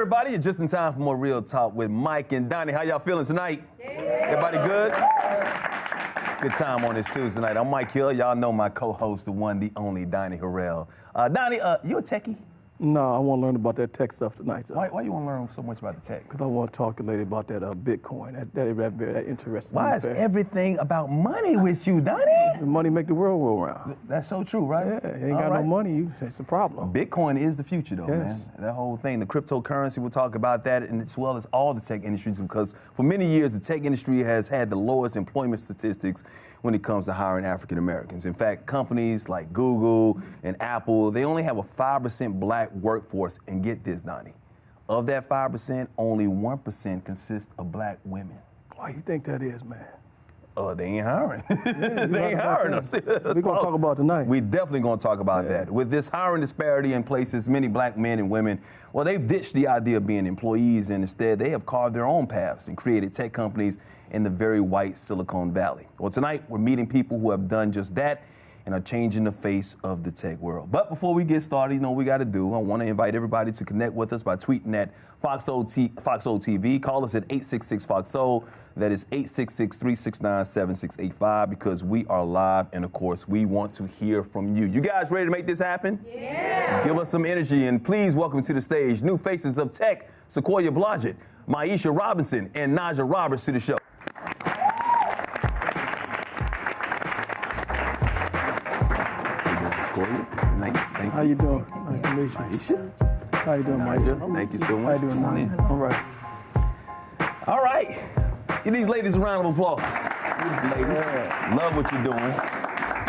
everybody? You're just in time for more Real Talk with Mike and Donny. How y'all feeling tonight? Yeah. Everybody good? Good time on this Tuesday night. I'm Mike Hill. Y'all know my co-host, the one, the only, Donny Harrell. Donny, you a techie? No, I want to learn about that tech stuff tonight. Why you want to learn so much about the tech? Because I want to talk to a lady about that Bitcoin. That interesting. Why is everything about money with you, Donny? Money make the world go round. That's so true, right? Yeah, you ain't got no money, it's a problem. Bitcoin is the future, though, yes. man. That whole thing, the cryptocurrency, we'll talk about that, and as well as all the tech industries, because for many years, the tech industry has had the lowest employment statistics when it comes to hiring African Americans. In fact, companies like Google and Apple, they only have a 5% black workforce. And get this, Donny, of that 5%, only 1% consists of black women. Why you think that is, man? They ain't hiring. Yeah, they ain't hiring us. We're going to talk about tonight. We definitely going to talk about that. With this hiring disparity in places, many black men and women, well, they've ditched the idea of being employees, and instead they have carved their own paths and created tech companies in the very white Silicon Valley. Well, tonight we're meeting people who have done just that and are changing the face of the tech world. But before we get started, you know what we got to do. I want to invite everybody to connect with us by tweeting at Foxo TV. Call us at 866-FOXO. That is 866-369-7685, because we are live, and of course, we want to hear from you. You guys ready to make this happen? Yeah. Give us some energy, and please welcome to the stage new faces of tech, Sequoia Blodgett, Maisha Robinson, and Naja Roberts to the show. Nice. Thank you. How you doing? Nice to meet you. How you doing, Maisha? Thank you so much. How you doing, Donny? All right. All right. Give these ladies a round of applause. Ladies, love what you're doing.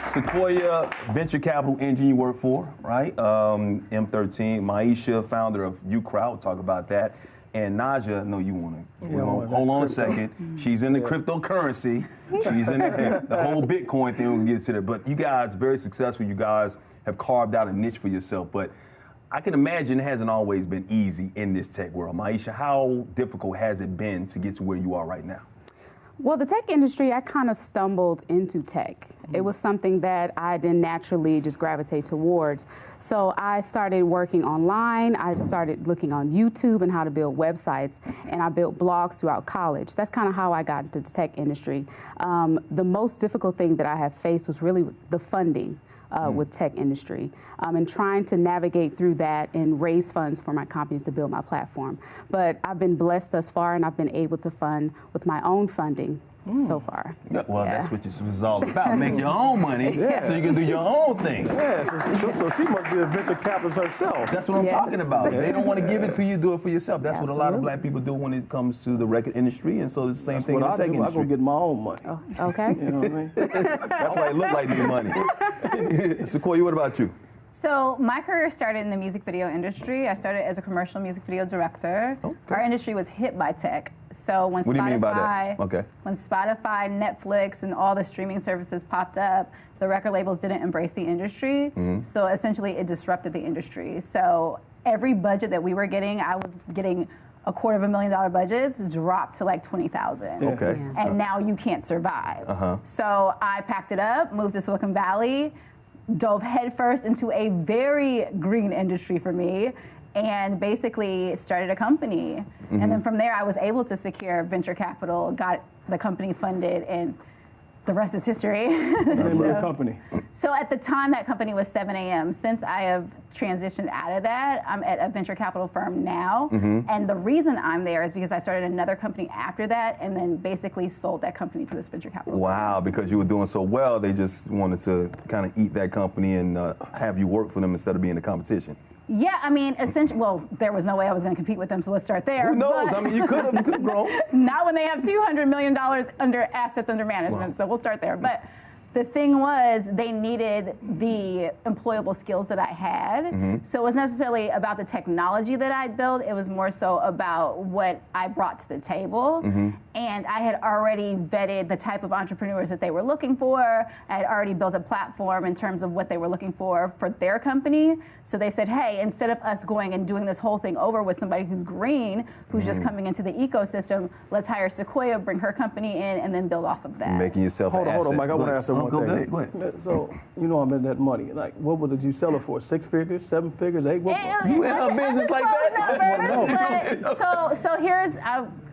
Sequoia Venture Capital Engine you work for, right? M13. Maisha, founder of UCrowd. We'll talk about that. And Naja, no, you want to. Hold on a second. She's in the cryptocurrency. She's in the whole Bitcoin thing. We'll get to that. But you guys, very successful. You guys have carved out a niche for yourself. But I can imagine it hasn't always been easy in this tech world. Maisha, how difficult has it been to get to where you are right now? Well, the tech industry, I kind of stumbled into tech. It was something that I didn't naturally just gravitate towards. So I started working online. I started looking on YouTube and how to build websites, and I built blogs throughout college. That's kind of how I got into the tech industry. The most difficult thing that I have faced was really the funding. With tech industry, and trying to navigate through that and raise funds for my companies to build my platform. But I've been blessed thus far, and I've been able to fund with my own funding so far. Well, that's what this is all about. Make your own money so you can do your own thing. Yeah, so she must be a venture capitalist herself. That's what I'm talking about. They don't want to give it to you, do it for yourself. That's what a lot of black people do when it comes to the record industry, and so it's the same thing in the tech industry. I go get my own money. Oh, okay. You know what I mean? That's why it look like the money. Sequoia, what about you? So my career started in the music video industry. I started as a commercial music video director. Okay. Our industry was hit by tech. So when what do you mean by that? Okay. When Spotify, Netflix, and all the streaming services popped up, the record labels didn't embrace the industry. So essentially it disrupted the industry. So every budget that we were getting, I was getting $250,000 budgets dropped to like 20,000. Okay. And now you can't survive. So I packed it up, moved to Silicon Valley, dove headfirst into a very green industry for me, and basically started a company. And then from there, I was able to secure venture capital, got the company funded, and the rest is history. The company. So at the time, that company was 7 a.m. Since I have transitioned out of that, I'm at a venture capital firm now. And the reason I'm there is because I started another company after that, and then basically sold that company to this venture capital firm. Because you were doing so well, they just wanted to kind of eat that company and have you work for them instead of being a competition. Yeah, I mean, essentially, well, there was no way I was going to compete with them, so let's start there. Who knows? I mean, you could have grown. Not when they have $200 million under assets under management, so we'll start there. But the thing was, they needed the employable skills that I had. So it was necessarily about the technology that I'd built. It was more so about what I brought to the table. And I had already vetted the type of entrepreneurs that they were looking for. I had already built a platform in terms of what they were looking for their company. So they said, hey, instead of us going and doing this whole thing over with somebody who's green, who's just coming into the ecosystem, let's hire Sequoia, bring her company in, and then build off of that. Making yourself an asset. Hold on, Mike, I want to ask her No, one go thing. ahead. Go ahead. So, you know, I'm in that money. Like, what did you sell it for? 6 figures, 7 figures, 8? You in a business like that? So here's,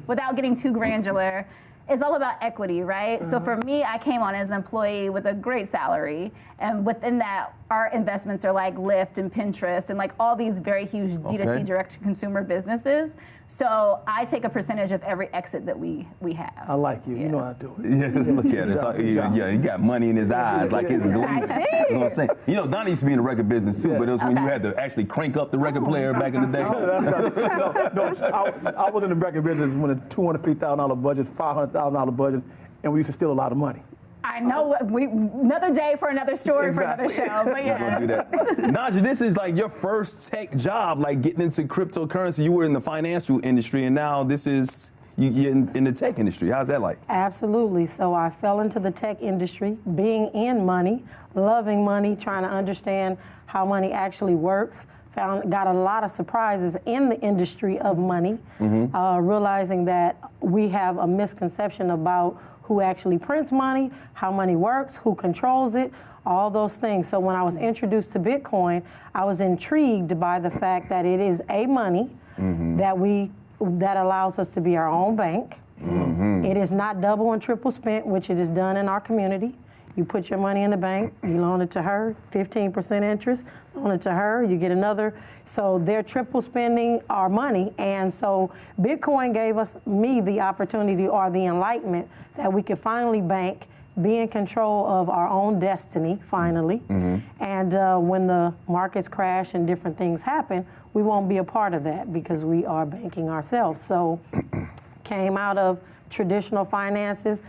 without getting too granular, it's all about equity, right? So for me, I came on as an employee with a great salary, and within that, our investments are like Lyft and Pinterest and like all these very huge D2C direct-to-consumer businesses. So I take a percentage of every exit that we have. I like you. You know how to do it. Yeah, look at it. So, he got money in his eyes, like it's gleaming. I see. That's what I'm saying. You know, Donny used to be in the record business too, but it was when you had to actually crank up the record player back in the day. I was in the record business when a $250,000 budget, $500,000 budget, and we used to steal a lot of money. I know. Another day for another story for another show. But yeah. We're gonna do that. Naja, this is like your first tech job, like getting into cryptocurrency. You were in the financial industry, and now this is you're in the tech industry. How's that like? Absolutely. So I fell into the tech industry, being in money, loving money, trying to understand how money actually works. Got a lot of surprises in the industry of money, realizing that we have a misconception about who actually prints money, how money works, who controls it, all those things. So when I was introduced to Bitcoin, I was intrigued by the fact that it is a money that allows us to be our own bank. It is not double and triple spent, which it is done in our community. You put your money in the bank, you loan it to her, 15% interest, loan it to her, you get another. So they're triple spending our money. And so Bitcoin gave me the opportunity or the enlightenment that we could finally bank, be in control of our own destiny, finally. And when the markets crash and different things happen, we won't be a part of that because we are banking ourselves. So came out of traditional finances,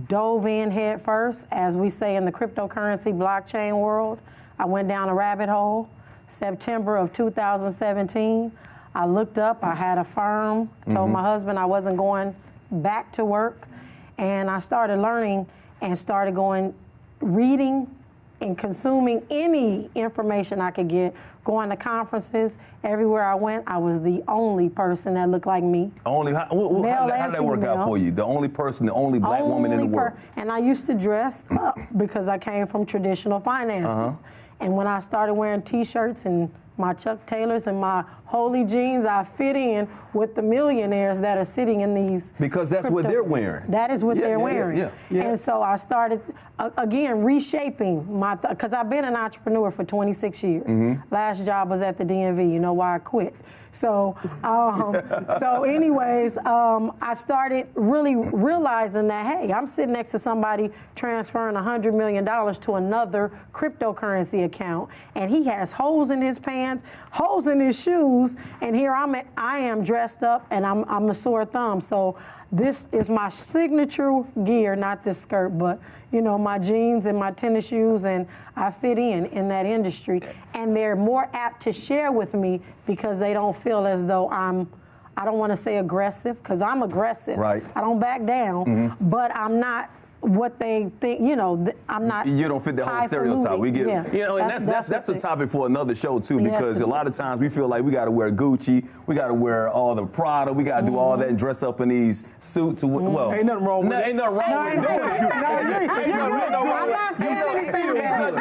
dove in head first, as we say in the cryptocurrency blockchain world. I went down a rabbit hole. September of 2017, I looked up, I had a firm, told my husband I wasn't going back to work, and I started learning and started reading and consuming any information I could get, going to conferences. Everywhere I went, I was the only person that looked like me. How did that work out for you? The only person, the only black woman in the world. And I used to dress up because I came from traditional finances. And when I started wearing T-shirts and my Chuck Taylors and my Holy jeans, I fit in with the millionaires that are sitting in these. Because that's what they're wearing. That is what they're wearing. And so I started, again, reshaping because I've been an entrepreneur for 26 years. Last job was at the DMV. You know why I quit. So, anyways, I started really realizing that, hey, I'm sitting next to somebody transferring $100 million to another cryptocurrency account, and he has holes in his pants, holes in his shoes, and here I am dressed up, and I'm a sore thumb. So this is my signature gear, not this skirt, but my jeans and my tennis shoes, and I fit in that industry. And they're more apt to share with me because they don't feel as though I don't want to say aggressive, because I'm aggressive. Right. I don't back down, but I'm not what they think, I'm not. You don't fit the whole stereotype. We get, and that's a topic for another show too, because a lot of times we feel like we got to wear Gucci, we got to wear all the Prada, we got to do all that and dress up in these suits. Well, ain't nothing wrong with it. Ain't nothing wrong with it. I'm not saying anything bad.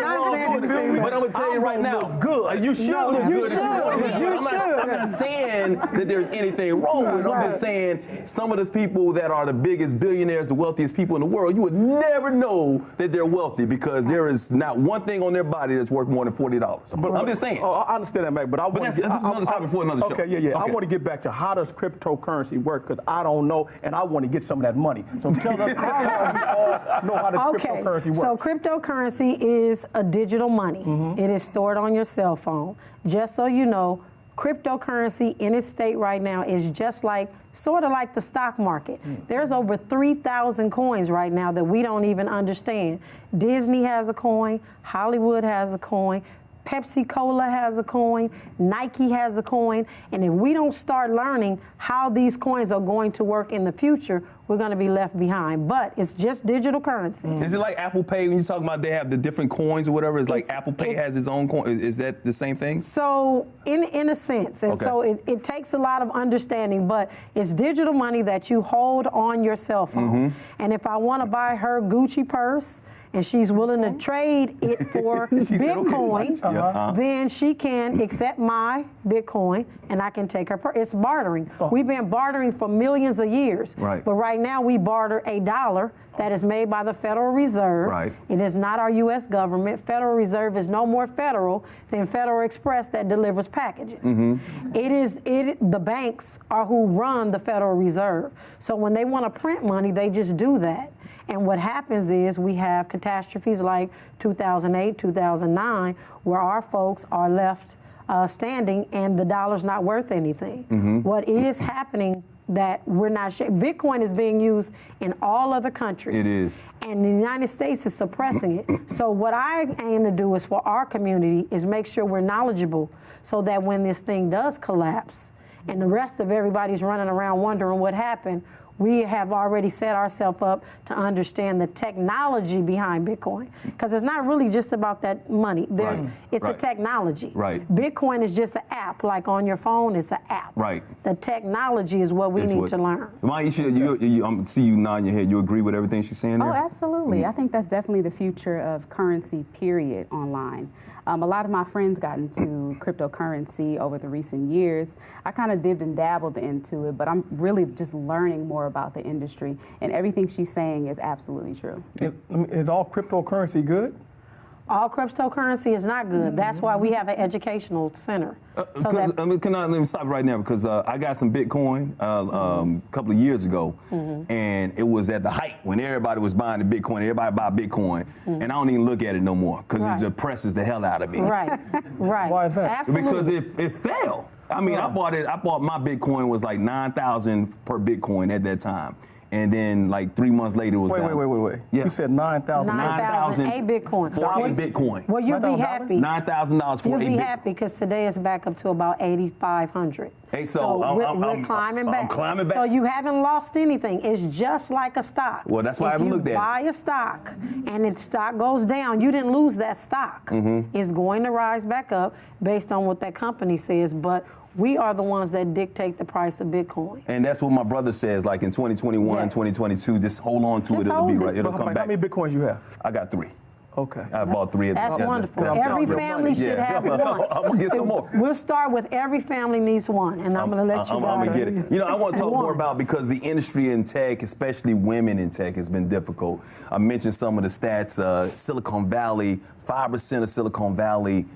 But I'm gonna tell you right now, good. You should look good. I'm not saying that there's anything wrong with it. I'm just saying some of the people that are the biggest billionaires, the wealthiest people in the world, you would never know that they're wealthy because there is not one thing on their body that's worth more than $40. But I'm just saying. Oh, I understand that, Mac, but that's another topic for another show. Okay, yeah. I want to get back to how does cryptocurrency work, because I don't know, and I want to get some of that money. So tell us how we all know how does cryptocurrency work. So cryptocurrency is a digital money. It is stored on your cell phone. Just so you know, cryptocurrency in its state right now is just sort of like the stock market. There's over 3,000 coins right now that we don't even understand. Disney has a coin, Hollywood has a coin, Pepsi-Cola has a coin, Nike has a coin, and if we don't start learning how these coins are going to work in the future, we're going to be left behind. But it's just digital currency. Is it like Apple Pay when you talk about they have the different coins or whatever? It's like Apple Pay has its own coin. Is that the same thing? So in a sense, and so it takes a lot of understanding, but it's digital money that you hold on your cell phone. And if I want to buy her Gucci purse, and she's willing to trade it for Bitcoin, then she can accept my Bitcoin and I can take her. It's bartering. We've been bartering for millions of years. Right. But right now we barter $1 that is made by the Federal Reserve. Right. It is not our U.S. government. Federal Reserve is no more federal than Federal Express that delivers packages. The banks are who run the Federal Reserve. So when they want to print money, they just do that. And what happens is we have catastrophes like 2008, 2009, where our folks are left standing and the dollar's not worth anything. What is happening that we're not Bitcoin is being used in all other countries. It is. And the United States is suppressing it. So what I aim to do is for our community is make sure we're knowledgeable so that when this thing does collapse and the rest of everybody's running around wondering what happened, we have already set ourselves up to understand the technology behind Bitcoin. Because it's not really just about that money. It's a technology. Right. Bitcoin is just an app, like on your phone, it's an app. Right. The technology is what we need to learn. Maisha, see you nodding your head. You agree with everything she's saying there? Oh, absolutely. I think that's definitely the future of currency, period, online. A lot of my friends got into cryptocurrency over the recent years. I kind of dipped and dabbled into it, but I'm really just learning more about the industry, and everything she's saying is absolutely true. Is all cryptocurrency good? All cryptocurrency is not good. That's why we have an educational center. Let me stop right now because I got some Bitcoin a couple of years ago, and it was at the height when everybody was buying the Bitcoin. Everybody buy Bitcoin, and I don't even look at it no more because it depresses the hell out of me. Right. Why is that? Absolutely. Because it fell. I mean, I bought my Bitcoin was like 9,000 per Bitcoin at that time. And then, like 3 months later, it was down. Wait. Yeah. You said 9,000. 9,000 a Bitcoin. For a Bitcoin. Well, you'll be happy. $9,000 for a Bitcoin. You'll be happy because today it's back up to about 8,500. Hey, so we're climbing back. I'm climbing back. So you haven't lost anything. It's just like a stock. Well, that's why I haven't looked at it. If you buy a stock and the stock goes down, you didn't lose that stock. It's going to rise back up based on what that company says, but we are the ones that dictate the price of Bitcoin. And that's what my brother says, like in 2021, 2022, just hold on to it. It'll be right. It'll come back. How many Bitcoins you have? I got 3. Okay. I bought 3 of them. That's wonderful. Every family should have one. I'm going to get some more. We'll start with every family needs one, and I'm going to let you guys. I'm going to get it. You know, I want to talk more about because the industry in tech, especially women in tech, has been difficult. I mentioned some of the stats. Silicon Valley, 5% of Silicon Valley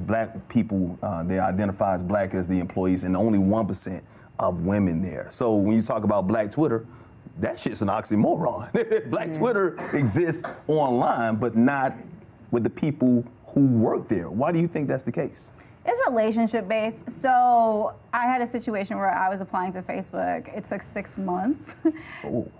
black people, they identify as black as the employees, and only 1% of women there. So when you talk about Black Twitter, that shit's an oxymoron. Black Twitter exists online, but not with the people who work there. Why do you think that's the case? It's relationship based. So I had a situation where I was applying to Facebook. It took 6 months.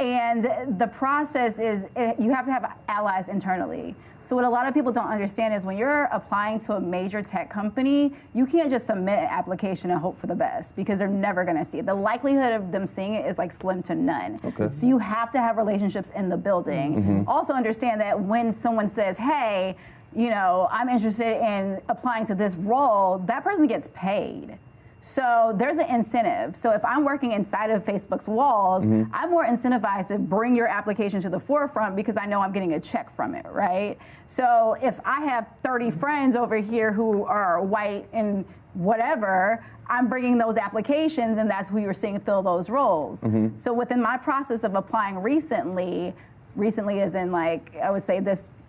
And the process is you have to have allies internally. So what a lot of people don't understand is when you're applying to a major tech company, you can't just submit an application and hope for the best because they're never going to see it. The likelihood of them seeing it is like slim to none. Okay. So you have to have relationships in the building. Also understand that when someone says, hey, you know, I'm interested in applying to this role, that person gets paid. So there's an incentive. So if I'm working inside of Facebook's walls, I'm more incentivized to bring your application to the forefront because I know I'm getting a check from it, right? So if I have 30 friends over here who are white and whatever, I'm bringing those applications and that's who you're seeing fill those roles. So within my process of applying recently as in like, I would say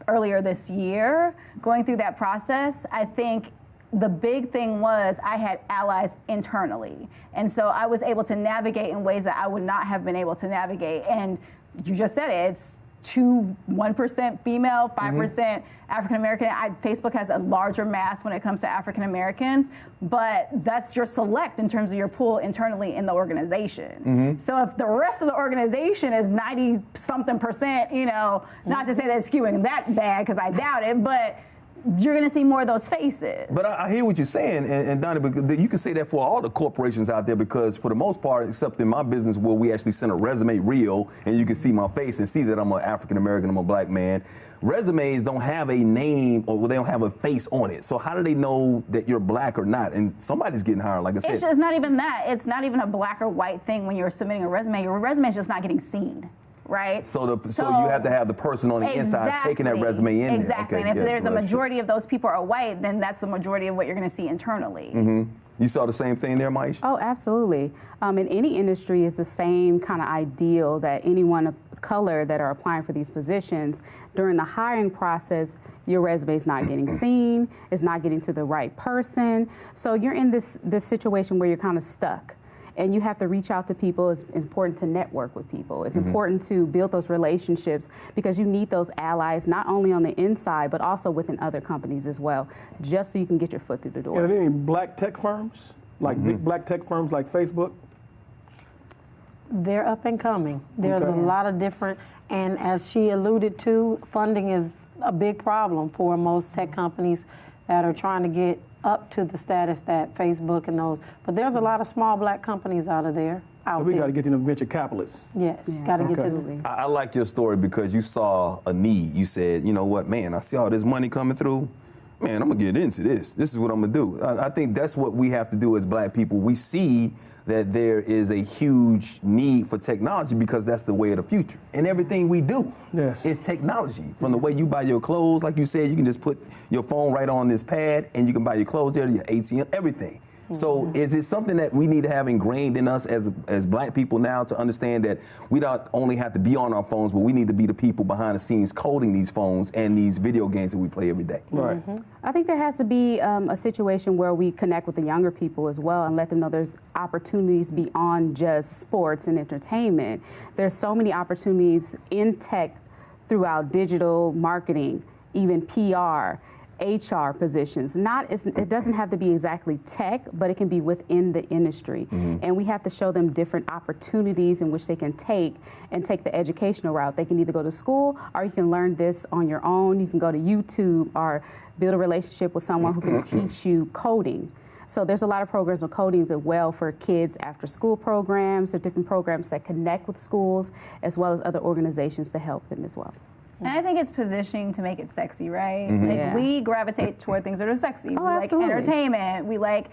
earlier this year, going through that process, I think the big thing was I had allies internally. And so I was able to navigate in ways that I would not have been able to navigate. And you just said it, it's 1% female, 5% African American. Facebook has a larger mass when it comes to African Americans, but that's your select in terms of your pool internally in the organization. So if the rest of the organization is 90-something%, you know, not to say that it's skewing that bad because I doubt it, but you're going to see more of those faces. But I hear what you're saying, and Donny, but you can say that for all the corporations out there, because for the most part, except in my business where we actually send a resume reel and you can see my face and see that I'm an African American, I'm a black man, resumes don't have a name or they don't have a face on it. So how do they know that you're black or not? And somebody's getting hired, like I said. It's not even that. It's not even a black or white thing when you're submitting a resume. Your resume is just not getting seen. Right. So you have to have the person on the inside taking that resume in. Exactly. Okay, and if there's a majority of those people are white, then that's the majority of what you're going to see internally. Mm-hmm. You saw the same thing there, Maisha? Oh, absolutely. In any industry, it's the same kind of ideal that anyone of color that are applying for these positions, during the hiring process, your resume is not getting seen, it's not getting to the right person. So you're in this situation where you're kind of stuck. And you have to reach out to people. It's important to network with people. It's important to build those relationships because you need those allies, not only on the inside, but also within other companies as well, just so you can get your foot through the door. Are there any black tech firms, like big black tech firms like Facebook? They're up and coming. There's a lot of different, and as she alluded to, funding is a big problem for most tech companies that are trying to get up to the status that Facebook and those, but there's a lot of small black companies out there. We got to get to the venture capitalists. Yes, got to get to them. I like your story because you saw a need. You said, you know what, man, I see all this money coming through. Man, I'm going to get into this. This is what I'm going to do. I think that's what we have to do as black people. We see that there is a huge need for technology because that's the way of the future. And everything we do is technology. From the way you buy your clothes, like you said, you can just put your phone right on this pad and you can buy your clothes there, your ATM, everything. So is it something that we need to have ingrained in us as black people now to understand that we don't only have to be on our phones, but we need to be the people behind the scenes coding these phones and these video games that we play every day? Right. I think there has to be a situation where we connect with the younger people as well and let them know there's opportunities beyond just sports and entertainment. There's so many opportunities in tech throughout digital marketing, even PR, HR positions. It doesn't have to be exactly tech, but it can be within the industry. And we have to show them different opportunities in which they can take the educational route. They can either go to school or you can learn this on your own. You can go to YouTube or build a relationship with someone who can teach you coding. So there's a lot of programs with coding as well for kids after school programs. There are different programs that connect with schools as well as other organizations to help them as well. And I think it's positioning to make it sexy, right? Like we gravitate toward things that are sexy. Oh, we absolutely. like entertainment. We like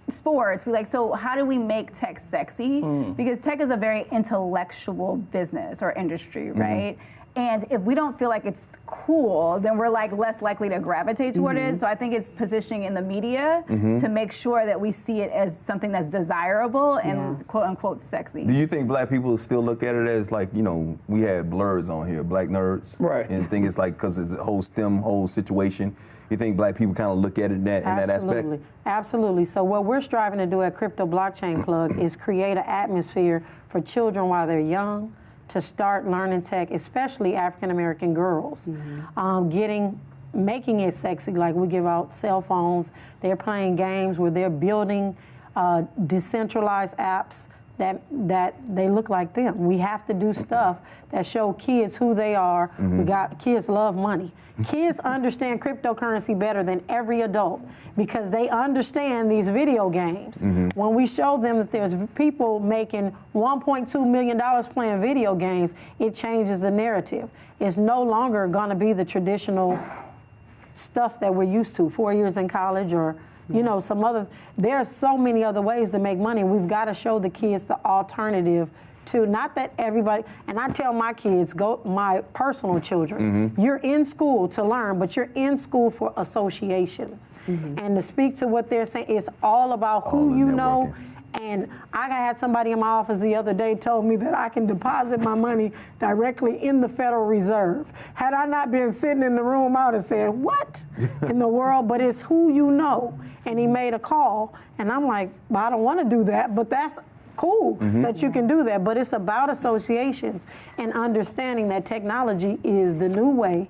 sports. So how do we make tech sexy? Because tech is a very intellectual business or industry, right? And if we don't feel like it's cool, then we're like less likely to gravitate toward it. So I think it's positioning in the media to make sure that we see it as something that's desirable and quote unquote sexy. Do you think black people still look at it as like, you know, we had blurs on here, black nerds? Right. And think it's like, because it's a whole STEM, whole situation. You think black people kind of look at it in that aspect? Absolutely. So what we're striving to do at Crypto Blockchain Plug is create an atmosphere for children while they're young to start learning tech, especially African American girls. Making it sexy, like we give out cell phones, they're playing games where they're building decentralized apps that they look like them. We have to do stuff that show kids who they are. Kids love money. Kids understand cryptocurrency better than every adult because they understand these video games. When we show them that there's people making $1.2 million playing video games, it changes the narrative. It's no longer going to be the traditional stuff that we're used to, 4 years in college or you know, some other, there's so many other ways to make money. We've got to show the kids the alternative to, not that everybody, and I tell my kids, my personal children, you're in school to learn, but you're in school for associations. And to speak to what they're saying, it's all about who you know. And I had somebody in my office the other day told me that I can deposit my money directly in the Federal Reserve. Had I not been sitting in the room, I would have said, what in the world? But it's who you know. And he made a call, and I'm like, well, I don't want to do that, but that's cool that you can do that. But it's about associations and understanding that technology is the new way.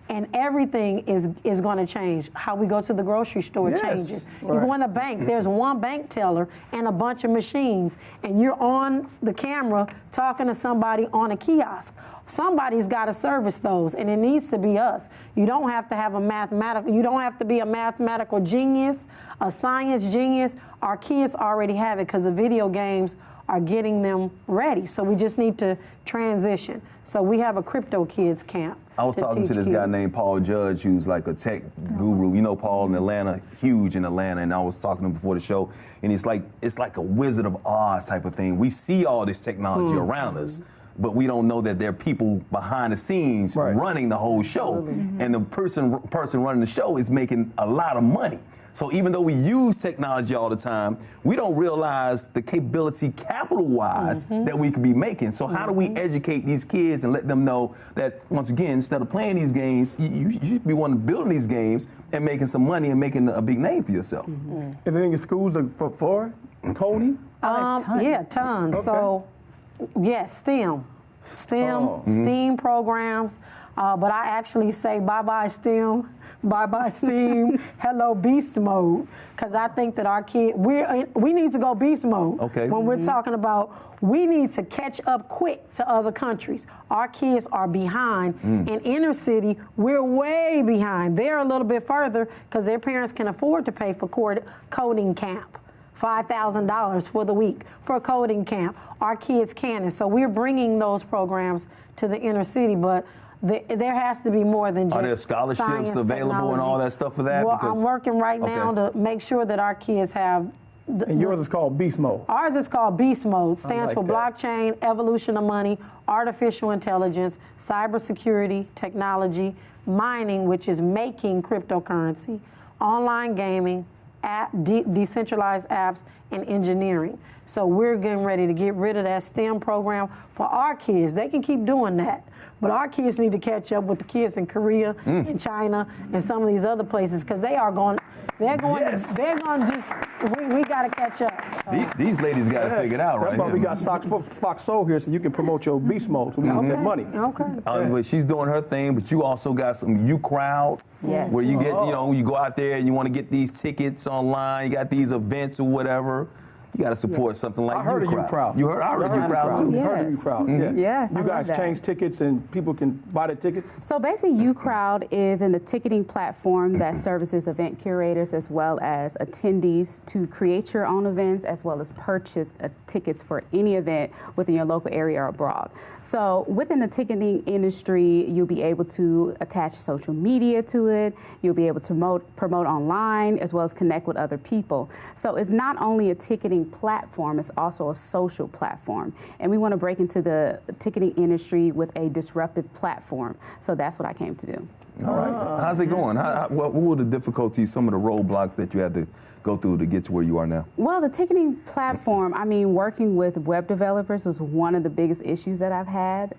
And everything is going to change. How we go to the grocery store changes. You go in the bank, there's one bank teller and a bunch of machines, and you're on the camera talking to somebody on a kiosk. Somebody's got to service those, and it needs to be us. You don't have to have you don't have to be a mathematical genius, a science genius. Our kids already have it because the video games are getting them ready. So we just need to transition. So we have a Crypto Kids camp. I was talking to this guy named Paul Judge, who's like a tech guru. You know Paul in Atlanta, huge in Atlanta, and I was talking to him before the show, and it's like a Wizard of Oz type of thing. We see all this technology around us, but we don't know that there are people behind the scenes running the whole show. And the person running the show is making a lot of money. So even though we use technology all the time, we don't realize the capability capital-wise that we could be making. So how do we educate these kids and let them know that, once again, instead of playing these games, you should be one of building these games and making some money and making a big name for yourself. Is there any schools for coding? Tons. Yeah, tons. Okay. So, yeah, STEAM programs. But I actually say bye-bye STEM, bye-bye STEAM, hello beast mode, because I think that our kids, we need to go beast mode. Okay. When we're talking about, we need to catch up quick to other countries. Our kids are behind. In inner city, we're way behind. They're a little bit further because their parents can afford to pay for coding camp. $5,000 for the week for a coding camp. Our kids can, and so we're bringing those programs to the inner city, but there has to be more than just Are there scholarships science, available technology. and all that stuff for that? Well, I'm working right now to make sure that our kids have. And yours is called Beast Mode. Ours is called Beast Mode. Stands like for that. blockchain, evolution of money, artificial intelligence, cybersecurity, technology, mining, which is making cryptocurrency, online gaming, decentralized apps, and engineering. So we're getting ready to get rid of that STEM program for our kids. They can keep doing that, but our kids need to catch up with the kids in Korea, in China, and some of these other places, because they're going just, we got to catch up. So. These ladies got to figure it out, right? That's why we got Fox Soul here, so you can promote your beast mode so we can get money. Okay. But she's doing her thing, but you also got some crowd, Yes. where you get, you go out there and you want to get these tickets online, you got these events or whatever. You got to support something like I heard of U-Crowd. U-Crowd. I heard of U-Crowd too. I heard of U-Crowd. Yeah. Yes, I You love guys that. change tickets and people can buy the tickets? So basically, UCrowd is a ticketing platform that services event curators as well as attendees to create your own events as well as purchase tickets for any event within your local area or abroad. So within the ticketing industry, you'll be able to attach social media to it. You'll be able to promote online as well as connect with other people. So it's not only a ticketing platform, it's also a social platform. And we want to break into the ticketing industry with a disruptive platform. So that's what I came to do. All right. How's it going? What were the difficulties, some of the roadblocks that you had to go through to get to where you are now? Well, the ticketing platform, working with web developers was one of the biggest issues that I've had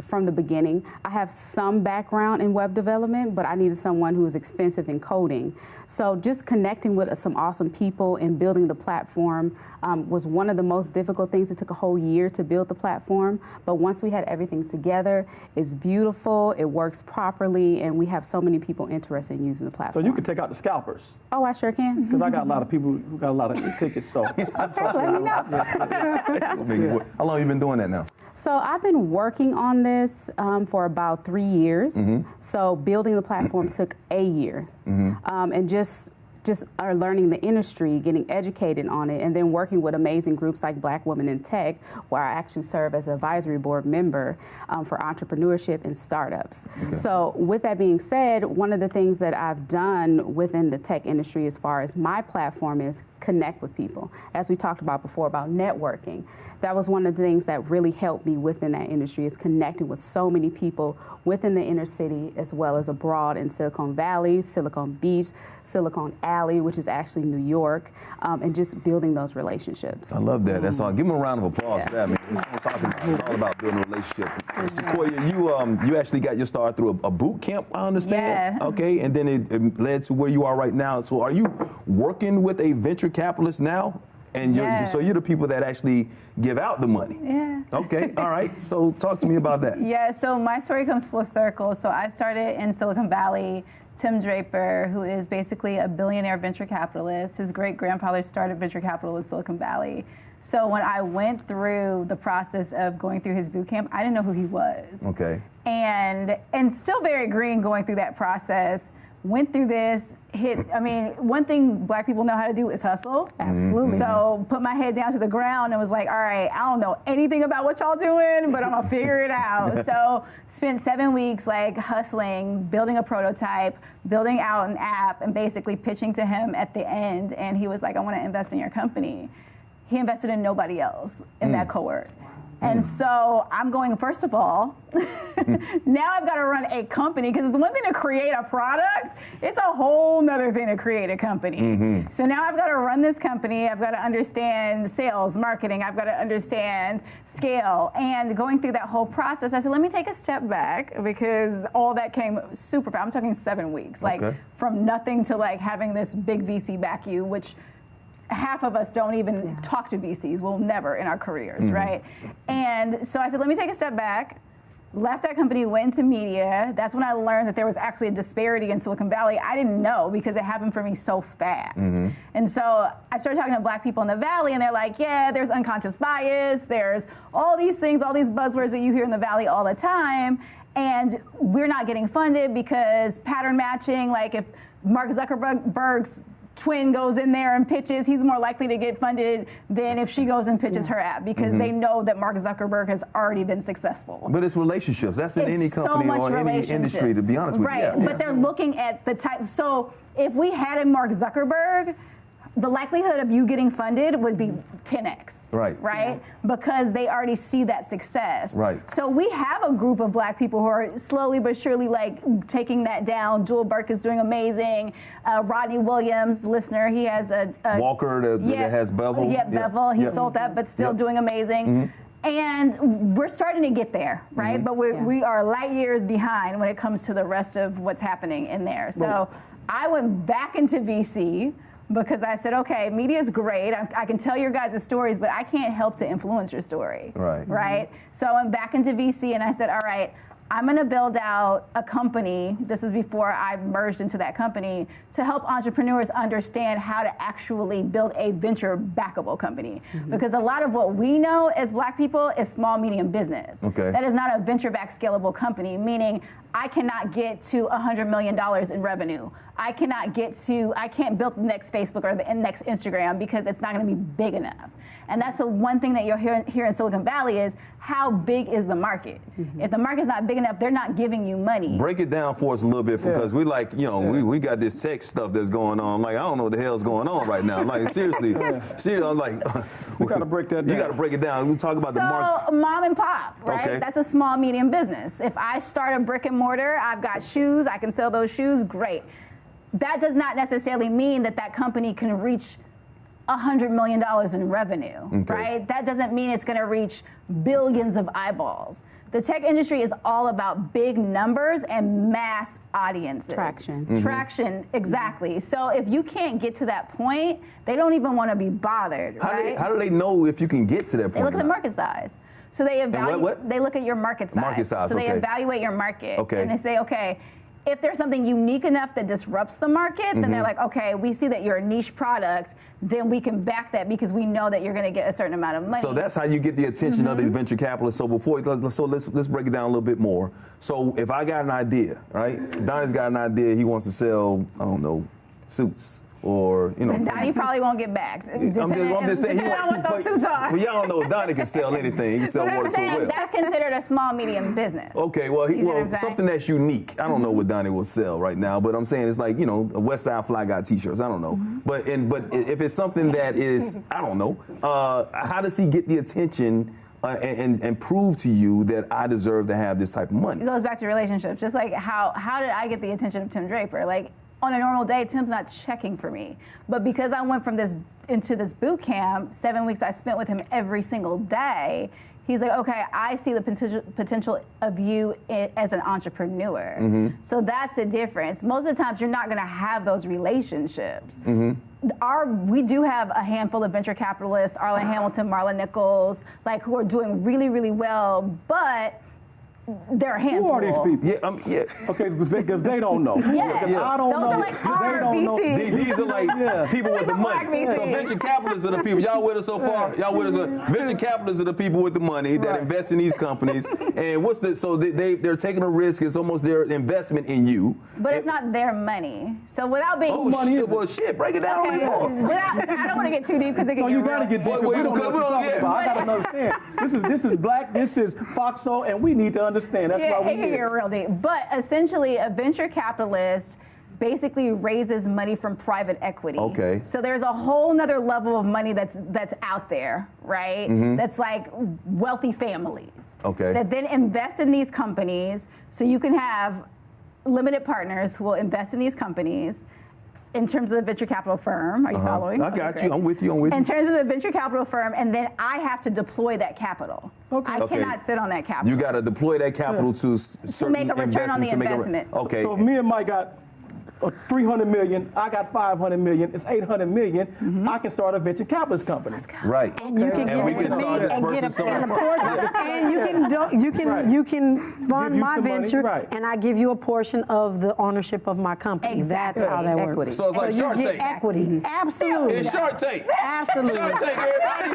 from the beginning. I have some background in web development, but I needed someone who was extensive in coding. So just connecting with some awesome people and building the platform was one of the most difficult things. It took a whole year to build the platform, but once we had everything together, it's beautiful, it works properly, and we have so many people interested in using the platform. So you can take out the scalpers. Oh, I sure can. Because I got a lot of people who got a lot of tickets, so. Okay, let me know. How long have you been doing that now? So I've been working on this for about 3 years. So building the platform took a year, and just are learning the industry, getting educated on it, and then working with amazing groups like Black Women in Tech, where I actually serve as an advisory board member for entrepreneurship and startups. Okay. So with that being said, one of the things that I've done within the tech industry as far as my platform is connect with people. As we talked about before about networking, that was one of the things that really helped me within that industry is connecting with so many people within the inner city as well as abroad in Silicon Valley, Silicon Beach, Silicon Alley, which is actually New York, and just building those relationships. I love that. That's all. Give them a round of applause for that, man. That's what I'm talking about. It's all about building a relationship. Sequoia, you actually got your start through a boot camp, I understand. Yeah. Okay, and then it led to where you are right now. So are you working with a venture capitalist now? And Yeah. so you're the people that actually give out the money. Yeah. Okay, all right. So talk to me about that. Yeah, so my story comes full circle. So I started in Silicon Valley. Tim Draper, who is basically a billionaire venture capitalist, his great-grandfather started venture capital in Silicon Valley. So when I went through the process of going through his boot camp, I didn't know who he was. Okay. And still very green going through that process. Went through this, one thing black people know how to do is hustle. Absolutely. So put my head down to the ground and was like, all right, I don't know anything about what y'all doing, but I'm gonna figure it out. So spent 7 weeks like hustling, building a prototype, building out an app, and basically pitching to him at the end. And he was like, I wanna invest in your company. He invested in nobody else in that cohort. And so I'm going, first of all, now I've got to run a company, because it's one thing to create a product, it's a whole nother thing to create a company. So now I've got to run this company, I've got to understand sales, marketing, I've got to understand scale. And going through that whole process, I said, let me take a step back, because all that came super fast. I'm talking 7 weeks, like from nothing to like having this big VC back you, which half of us don't even talk to VCs. We'll never in our careers, right? And so I said, let me take a step back. Left that company, went into media. That's when I learned that there was actually a disparity in Silicon Valley. I didn't know, because it happened for me so fast. And so I started talking to black people in the Valley, and they're like, yeah, there's unconscious bias. There's all these things, all these buzzwords that you hear in the Valley all the time. And we're not getting funded because pattern matching, like if Mark Zuckerberg's twin goes in there and pitches, he's more likely to get funded than if she goes and pitches her app, because they know that Mark Zuckerberg has already been successful. But it's relationships. That's in any company or any industry, to be honest with you. Right, but they're looking at the type. So if we had a Mark Zuckerberg, the likelihood of you getting funded would be 10x. Right. Right? Because they already see that success. Right. So we have a group of black people who are slowly but surely like taking that down. Jewel Burke is doing amazing. Rodney Williams, listener, he has a Walker that has Bevel. Yeah, Bevel. He sold that, but still doing amazing. And we're starting to get there, right? But we are light years behind when it comes to the rest of what's happening in there. So I went back into VC, because I said, okay, media is great. I can tell your guys' stories, but I can't help to influence your story. Right. Right? So I went back into VC, and I said, all right, I'm going to build out a company. This is before I merged into that company, to help entrepreneurs understand how to actually build a venture backable company. Because a lot of what we know as black people is small, medium business. Okay. That is not a venture-backed scalable company, meaning I cannot get to $100 million in revenue. I can't build the next Facebook or the next Instagram, because it's not going to be big enough. And that's the one thing that you'll hear here in Silicon Valley is, how big is the market? If the market's not big enough, they're not giving you money. Break it down for us a little bit, because we like, we got this tech stuff that's going on. Like, I don't know what the hell's going on right now. Like, seriously, I'm like, we got to break that down. You got to break it down. We talk about the market. So mom and pop, right? Okay. That's a small, medium business. If I start a brick and mortar, I've got shoes, I can sell those shoes, great. That does not necessarily mean that that company can reach $100 million in revenue, right? That doesn't mean it's going to reach billions of eyeballs. The tech industry is all about big numbers and mass audiences. Traction. Traction, exactly. So if you can't get to that point, they don't even want to be bothered, right? How do they know if you can get to that point? They look at the market size. So they evaluate. They look at your market size. Market size. So they evaluate your market. Okay. And they say, okay, if there's something unique enough that disrupts the market, then they're like, okay, we see that you're a niche product, then we can back that, because we know that you're going to get a certain amount of money. So that's how you get the attention of these venture capitalists. So let's break it down a little bit more. So if I got an idea, right? Donny's got an idea. He wants to sell, I don't know, suits. Or, Donny probably won't get backed. I'm just saying, depending on what those suits are. Well, y'all know Donny can sell anything. He can sell water to a well. That's considered a small, medium business. Okay, well, something that's unique. I don't know what Donny will sell right now, but I'm saying it's like, a West Side Fly Guy T-shirts. I don't know. But if it's something that is, I don't know, how does he get the attention and prove to you that I deserve to have this type of money? It goes back to relationships. Just like how did I get the attention of Tim Draper? Like, on a normal day, Tim's not checking for me. But because I went into this boot camp, 7 weeks I spent with him every single day, He's like, okay, I see the potential of you as an entrepreneur. So that's the difference. Most of the times, you're not going to have those relationships. We do have a handful of venture capitalists, Arlen Hamilton, Marla Nichols, like who are doing really, really well, but they're a handful. Who are these people? Yeah, Okay, because they don't know. Yeah. I don't Those know. are like our They don't know. VCs. These are like people with the Black money. VCs. So venture capitalists are the people. Y'all with us so far? Y'all with us? Venture capitalists are the people with the money that invest in these companies. And so they're taking a risk. It's almost their investment in you. But it's not their money. So without being Shit, break it down. Okay, I don't want to get too deep because it can No, get you real. gotta get deep. Well, I don't know what you're talking about. I gotta understand. This is black. This is Foxo, and we need to understand. That's why we it can get real deep. But essentially, a venture capitalist basically raises money from private equity. Okay. So there's a whole nother level of money that's out there, right? That's like wealthy families. Okay. That then invest in these companies, so you can have limited partners who will invest in these companies. In terms of the venture capital firm, are you following? I got you. I'm with you. In terms of the venture capital firm, and then I have to deploy that capital. I cannot sit on that capital. You got to deploy that capital to certain make a return on the investment. investment. So if me and Mike got 300 million, I got 500 million, it's 800 million, I can start a venture capitalist company. Right. And you can And we give it can to me start and get dispersing a some. portion, and you can fund you my some money, venture, right. and I give you a portion of the ownership of my company. Exactly. That's how that Equity. works. So it's like you Shark get Tank. equity. Absolutely. It's Shark Tank. Absolutely. Shark Tank, everybody.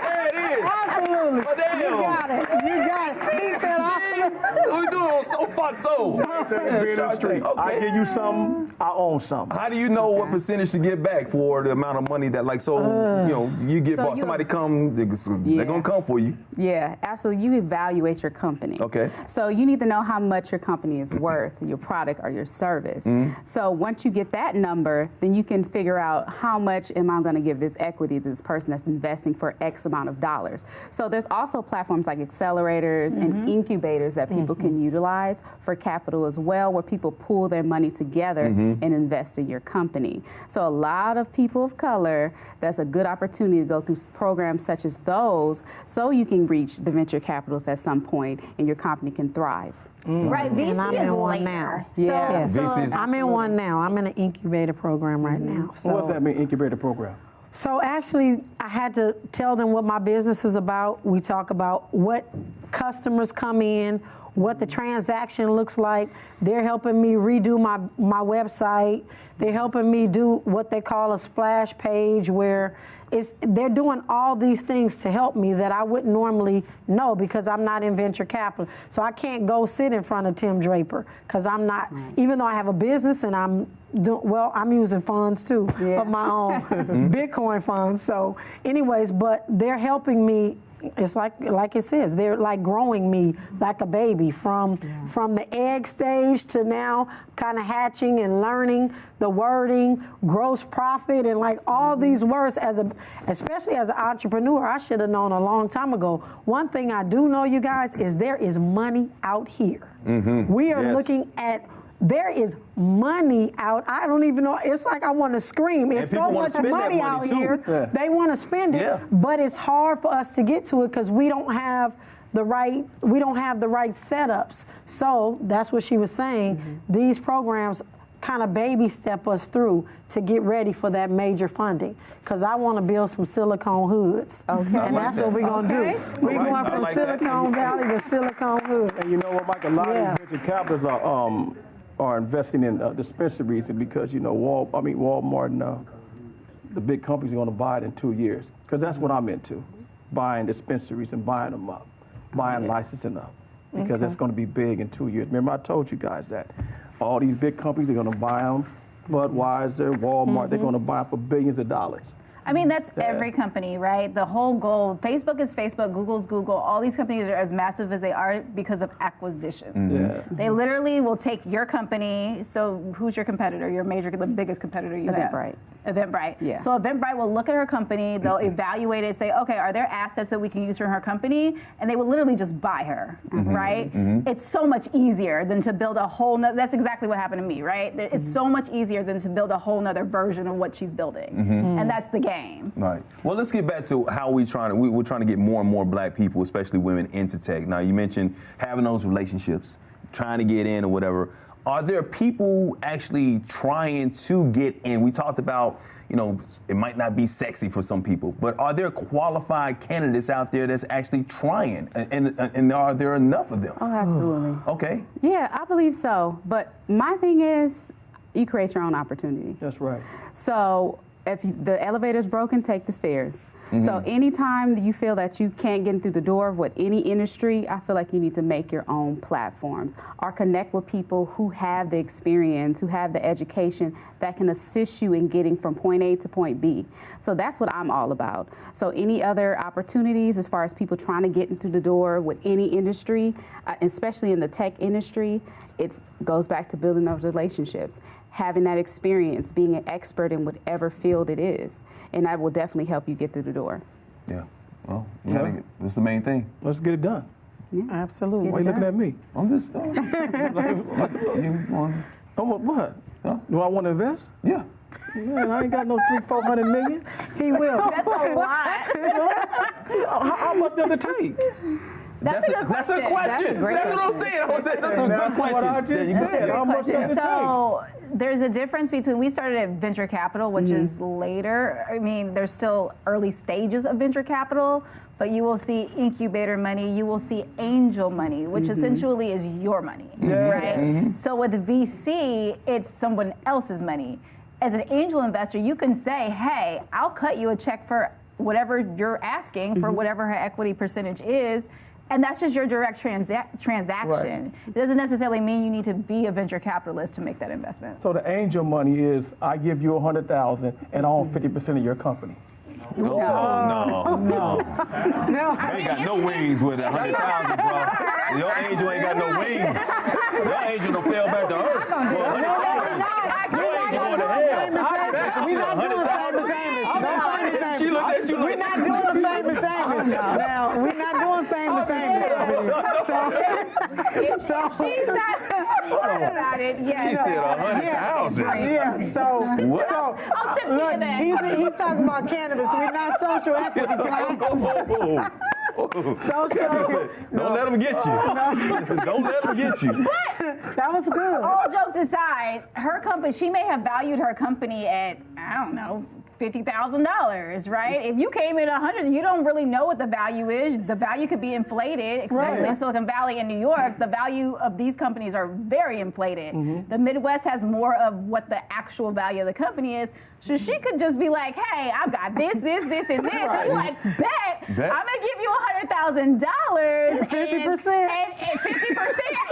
There it is. Absolutely. Oh, damn. You got it. You got it. He said absolutely. What we doing on So Foxo? Shark Tank. I Okay. give you some, I own some. How do you know what percentage to give back for the amount of money that, like, you get So bought, somebody come, they're gonna come for you. Yeah, absolutely. You evaluate your company. Okay. So you need to know how much your company is worth, your product or your service. So once you get that number, then you can figure out how much am I going to give this equity to this person that's investing for X amount of dollars. So there's also platforms like accelerators and incubators that people can utilize for capital as well, where people pool their money together and invest in your company. So a lot of people of color, that's a good opportunity to go through programs such as those, so you can reach the venture capitalists at some point and your company can thrive. Right, VC And I'm is in one later. now. Yeah. So, VC is- I'm in one now. I'm in an incubator program right now. What does that mean, incubator program? So actually, I had to tell them what my business is about. We talk about what customers come in, what the transaction looks like. They're helping me redo my website. They're helping me do what they call a splash page, where they're doing all these things to help me that I wouldn't normally know because I'm not in venture capital. So I can't go sit in front of Tim Draper because I'm not, even though I have a business and I'm using funds too of my own Bitcoin funds. So anyways, but they're helping me. It's like it says, they're like growing me like a baby from the egg stage to now kind of hatching and learning the wording, gross profit, and like all these words especially as an entrepreneur, I should have known a long time ago. One thing I do know, you guys, is there is money out here. We are looking at. There is money out. I don't even know. It's like I want to scream. It's so much money out here. Yeah. They want to spend it, but it's hard for us to get to it because we don't have the right setups. So that's what she was saying. These programs kind of baby step us through to get ready for that major funding. Because I want to build some silicone hoods. Okay. And that's what we're going to do. We're going from Silicon Valley to Silicon Hoods. And you know what, Mike? A lot of these venture capitalists are investing in dispensaries because, Walmart and the big companies are going to buy it in 2 years. Because that's what I'm into, buying dispensaries and buying them up, buying licensing up. Because that's going to be big in 2 years. Remember, I told you guys that. All these big companies are going to buy them. Budweiser, Walmart, they're going to buy them for billions of dollars. I mean, that's every company, right? The whole goal, Facebook is Facebook, Google's Google. All these companies are as massive as they are because of acquisitions. They literally will take your company. So who's your competitor? The biggest competitor you have? Eventbrite. Eventbrite. Yeah. So Eventbrite will look at her company, they'll evaluate it, say, okay, are there assets that we can use from her company? And they will literally just buy her, right? It's so much easier than to build a whole nother, that's exactly what happened to me, right? It's so much easier than to build a whole nother version of what she's building. And that's the game. game. Right. Well, let's get back to how we're trying to get more and more black people, especially women, into tech. Now, you mentioned having those relationships, trying to get in or whatever. Are there people actually trying to get in? We talked about, you know, it might not be sexy for some people, but are there qualified candidates out there that's actually trying? And are there enough of them? Oh, absolutely. Okay. Yeah, I believe so. But my thing is, you create your own opportunity. That's right. So if the elevator's broken, take the stairs. So anytime you feel that you can't get in through the door with any industry, I feel like you need to make your own platforms or connect with people who have the experience, who have the education that can assist you in getting from point A to point B. So that's what I'm all about. So any other opportunities as far as people trying to get in through the door with any industry, especially in the tech industry, it goes back to building those relationships, having that experience, being an expert in whatever field it is. And that will definitely help you get through the door. Yeah. Well, that's the main thing. Let's get it done. Yeah. Absolutely. Why are you looking at me? I'm just. Oh, what? Huh? Do I want to invest? Yeah. Man, I ain't got no 300-400 million. He will. That's a lot. How much does it take? That's a good That's a question. great That's what I'm saying. That's a good That's what I question. just Yeah, you- said. How much does it So there's a difference between, we started at venture capital, which is later. I mean, there's still early stages of venture capital, but you will see incubator money, you will see angel money, which essentially is your money, right? So with VC, it's someone else's money. As an angel investor, you can say, hey, I'll cut you a check for whatever you're asking, for whatever her equity percentage is. And that's just your direct transaction. Right. It doesn't necessarily mean you need to be a venture capitalist to make that investment. So the angel money is, I give you 100,000 and I own 50% of your company. No. No. I ain't got no wings with 100,000, bro. Your angel ain't got no wings. Your angel done fell back to earth. Your angel going to hell. We're not doing famous Amos. No famous Amos. She looked at you We're like, not doing the famous Amos. Now, we're not doing famous Amos. So She's not smart about it yet. she said 100,000. yeah, What? I'll sip to you look, then. he talking about cannabis. We're not social equity clients. Social. Don't let them get you. Don't let them get you. That was good. All jokes aside, her company, she may have valued her company at, I don't know, $50,000, right? If you came in 100, you don't really know what the value is. The value could be inflated, especially in Silicon Valley and New York. The value of these companies are very inflated. The Midwest has more of what the actual value of the company is. So she could just be like, hey, I've got this, this, this, and this. And you're like, bet. I'm gonna give you $100,000. 50%. And 50%.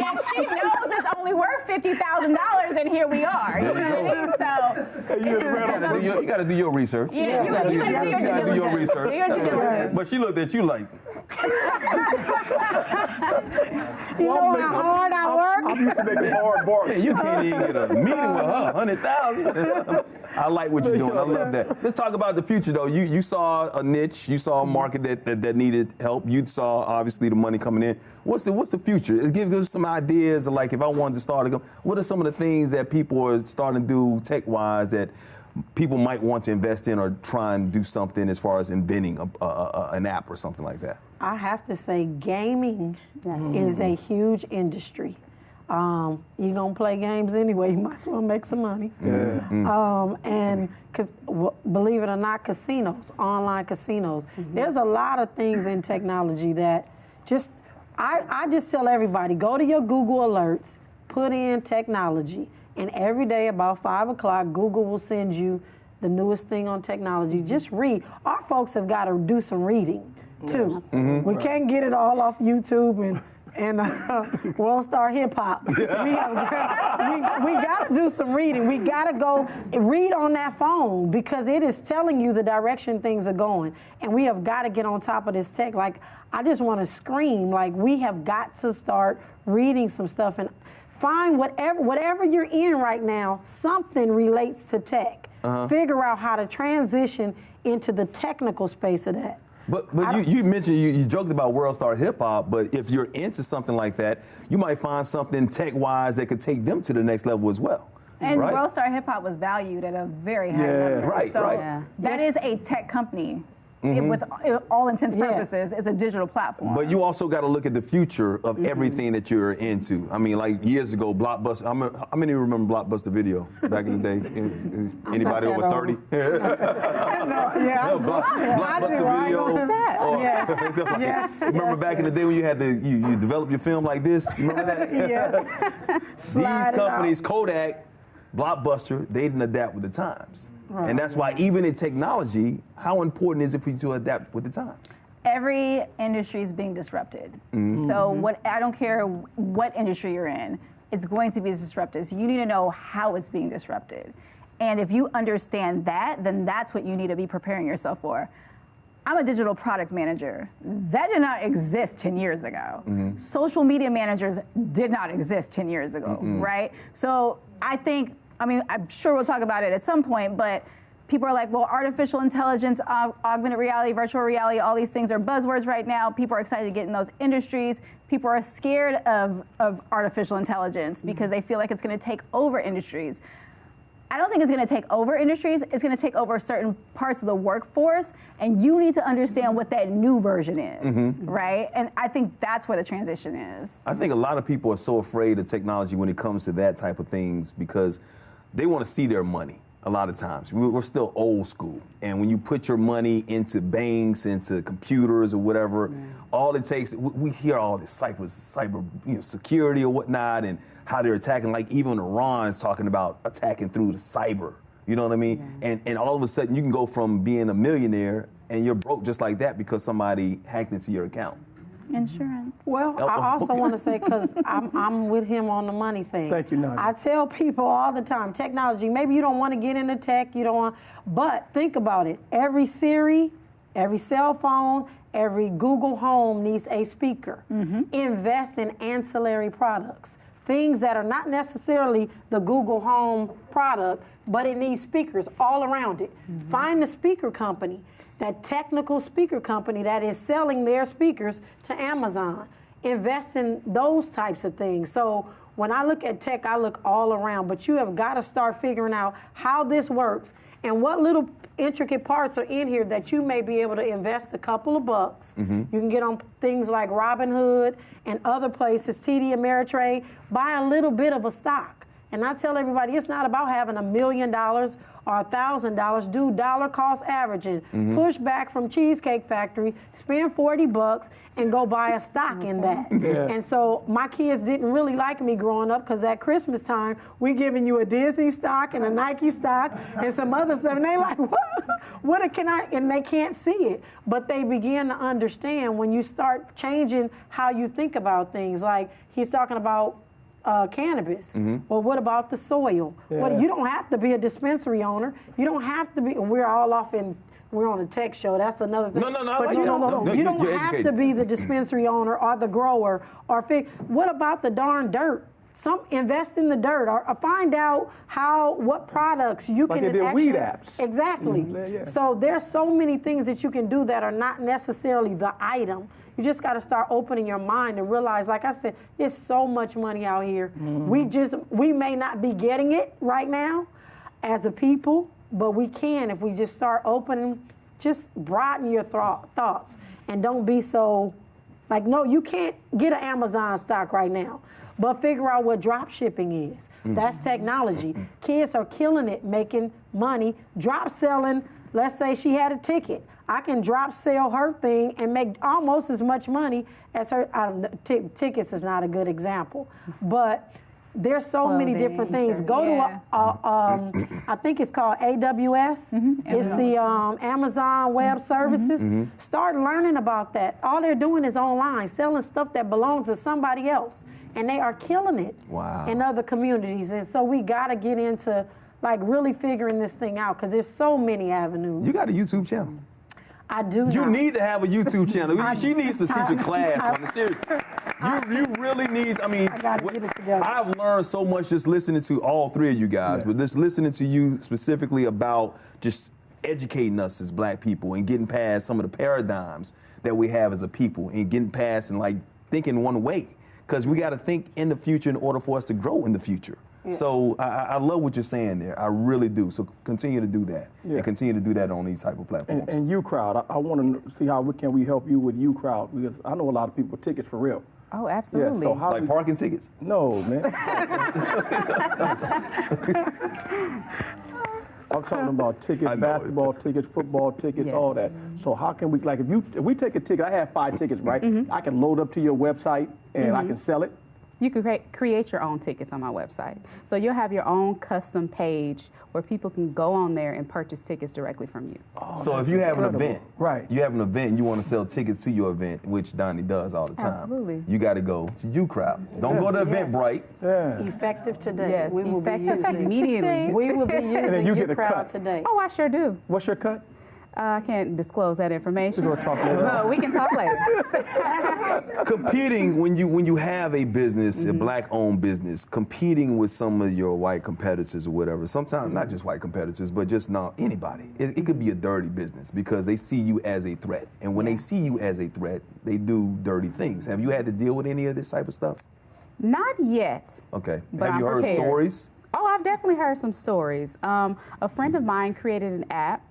And she knows it's only worth $50,000, and here we are. You know what I mean? So You got to do your research. yeah, you gotta do your research. Do your due diligence. But she looked at you like, You know how hard I work? I'm used to making hard bargains. man, you can't even get a meeting with her. 100,000. I like what you're doing. I love that. Let's talk about the future, though. You saw a niche. You saw a market that needed help. You saw, obviously, the money coming in. What's the future? Give us some ideas of, like, if I wanted to start, what are some of the things that people are starting to do tech-wise that people might want to invest in or try and do something as far as inventing an app or something like that? I have to say gaming is a huge industry. You're going to play games anyway, you might as well make some money. And believe it or not, casinos, online casinos. There's a lot of things in technology that I just tell everybody, go to your Google Alerts, put in technology, and every day about 5 o'clock, Google will send you the newest thing on technology. Just read. Our folks have got to do some reading, too. We can't get it all off YouTube and World Star Hip Hop. We got to do some reading. We got to go read on that phone because it is telling you the direction things are going. And we have got to get on top of this tech. Like, I just want to scream, like, we have got to start reading some stuff and find whatever you're in right now, something relates to tech. Figure out how to transition into the technical space of that. But you mentioned, you joked about World Star Hip Hop, but if you're into something like that, you might find something tech-wise that could take them to the next level as well. And right? World Star Hip Hop was valued at a very high Yeah. number. Right, so right. Yeah. that is a tech company. With all intents and purposes, it's a digital platform. But you also got to look at the future of everything that you're into. I mean, like years ago, Blockbuster. How many remember Blockbuster Video back in the day? Is anybody not over that 30? Blockbuster Video. Yes. Remember back in the day when you had you develop your film like this? Remember that? Yeah. These companies, Kodak, Blockbuster, they didn't adapt with the times. Right. And that's why even in technology, how important is it for you to adapt with the times? Every industry is being disrupted. So I don't care what industry you're in, it's going to be disrupted. So you need to know how it's being disrupted. And if you understand that, then that's what you need to be preparing yourself for. I'm a digital product manager. That did not exist 10 years ago. Social media managers did not exist 10 years ago, right? So I'm sure we'll talk about it at some point, but people are like, well, artificial intelligence, augmented reality, virtual reality, all these things are buzzwords right now. People are excited to get in those industries. People are scared of artificial intelligence because they feel like it's going to take over industries. I don't think it's going to take over industries. It's going to take over certain parts of the workforce, and you need to understand what that new version is, right? And I think that's where the transition is. I think a lot of people are so afraid of technology when it comes to that type of things because they want to see their money a lot of times. We're still old school. And when you put your money into banks, into computers or whatever, all it takes, we hear all this cyber security or whatnot and how they're attacking. Like even Iran is talking about attacking through the cyber. You know what I mean? And all of a sudden you can go from being a millionaire and you're broke just like that because somebody hacked into your account. Insurance. Well, I also want to say, because I'm with him on the money thing. Thank you, Nadia. I tell people all the time, technology, maybe you don't want to get into tech, but think about it. Every Siri, every cell phone, every Google Home needs a speaker. Invest in ancillary products. Things that are not necessarily the Google Home product, but it needs speakers all around it. Find the speaker company, that technical speaker company that is selling their speakers to Amazon. Invest in those types of things. So when I look at tech, I look all around, but you have got to start figuring out how this works and what little intricate parts are in here that you may be able to invest a couple of bucks. You can get on things like Robinhood and other places, TD Ameritrade, buy a little bit of a stock. And I tell everybody, it's not about having $1 million or $1,000. Do dollar cost averaging. Push back from Cheesecake Factory, spend 40 bucks, and go buy a stock in that. And so my kids didn't really like me growing up because at Christmas time, we giving you a Disney stock and a Nike stock and some other stuff. And they like, what can I? And they can't see it. But they begin to understand when you start changing how you think about things. Like he's talking about cannabis. Well, what about the soil? Well, you don't have to be a dispensary owner. You don't have to be. We're all off in. We're on a tech show. That's another thing. No. But no. You don't have to be the dispensary owner or the grower or what about the darn dirt? Invest in the dirt or find out what products you like can they did actually. weed apps. Exactly. So there's so many things that you can do that are not necessarily the item. You just got to start opening your mind and realize, like I said, there's so much money out here. We may not be getting it right now as a people, but we can if we just start opening, just broaden your thoughts and don't be so like, no, you can't get an Amazon stock right now. But figure out what drop shipping is. That's technology. Kids are killing it, making money, drop selling. Let's say she had a ticket. I can drop sell her thing and make almost as much money as her. Tickets is not a good example, but there's so many different things. Go to I think it's called AWS. It's the Amazon Web Services. Start learning about that. All they're doing is online, selling stuff that belongs to somebody else, and they are killing it in other communities. And so we got to get into like really figuring this thing out because there's so many avenues. You got a YouTube channel? I do. You need to have a YouTube channel. She needs to teach a class on it. Seriously. You really need, I gotta get it together. I've learned so much just listening to all three of you guys, but just listening to you specifically about just educating us as black people and getting past some of the paradigms that we have as a people and getting past and like thinking one way. Because we got to think in the future in order for us to grow in the future. So I love what you're saying there. I really do. So continue to do that and continue to do that on these type of platforms. And UCrowd, I want to see how can we help you with UCrowd, because I know a lot of people with tickets for real. Oh, absolutely. Yeah, so how Like parking tickets? No, man. I'm talking about tickets, basketball tickets, football tickets, all that. So how can we, like, if we take a ticket, I have 5 tickets, right? I can load up to your website and I can sell it. You can create your own tickets on my website. So you'll have your own custom page where people can go on there and purchase tickets directly from you. Oh, so if you have an event, right? You have an event and you want to sell tickets to your event, which Donny does all the time. Absolutely. You got to go to UCrowd. Don't go to Eventbrite. Yeah. Effective today. Yes, we will effective be using immediately. We will be using you get a UCrowd cut. today. Oh, I sure do. What's your cut? I can't disclose that information. We're gonna talk later. No, we can talk later. Competing when you have a business, a black-owned business, competing with some of your white competitors or whatever. Sometimes not just white competitors, but just not anybody. It could be a dirty business because they see you as a threat, and when they see you as a threat, they do dirty things. Have you had to deal with any of this type of stuff? Not yet. Okay. But Have you I'm heard prepared. stories? Oh, I've definitely heard some stories. A friend of mine created an app,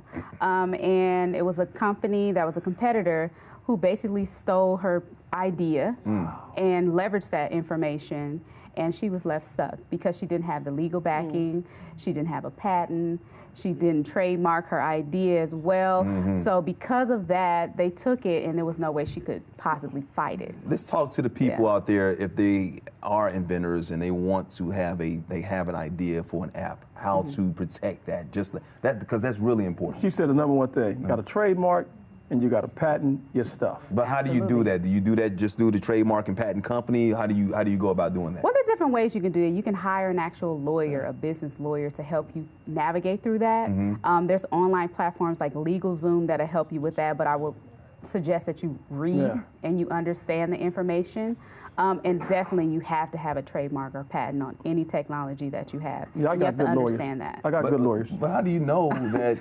and it was a company that was a competitor who basically stole her idea and leveraged that information, and she was left stuck because she didn't have the legal backing, she didn't have a patent, she didn't trademark her idea as well. So because of that, they took it, and there was no way she could possibly fight it. Let's talk to the people out there if they are inventors and they want to have an idea for an app, how to protect that, just that, because that's really important. She said the number one thing: you got a trademark and you got to patent your stuff. But how do you do that? Do you do that just through the trademark and patent company? How do you go about doing that? Well, there's different ways you can do it. You can hire an actual lawyer, a business lawyer, to help you navigate through that. There's online platforms like LegalZoom that'll help you with that, but I would suggest that you read and you understand the information. And definitely you have to have a trademark or patent on any technology that you have. Yeah, I you got have to good understand lawyers. that. I got good lawyers. But how do you know that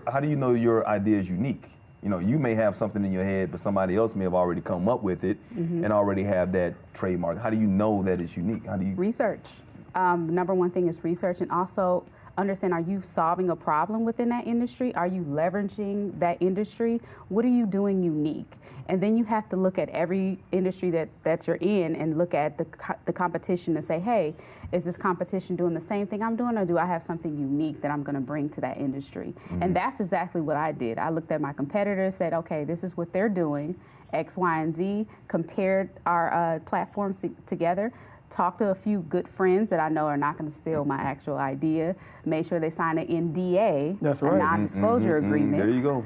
how do you know your idea is unique? You know, you may have something in your head, but somebody else may have already come up with it and already have that trademark. How do you know that it's unique? How do you research? Number one thing is research, and also understand, are you solving a problem within that industry? Are you leveraging that industry? What are you doing unique? And then you have to look at every industry that you're in and look at the competition and say, hey, is this competition doing the same thing I'm doing, or do I have something unique that I'm going to bring to that industry? And that's exactly what I did. I looked at my competitors, said, okay, this is what they're doing, X, Y, and Z, compared our platforms together, talked to a few good friends that I know are not going to steal my actual idea, made sure they sign an NDA, That's a right. non-disclosure agreement. There you go.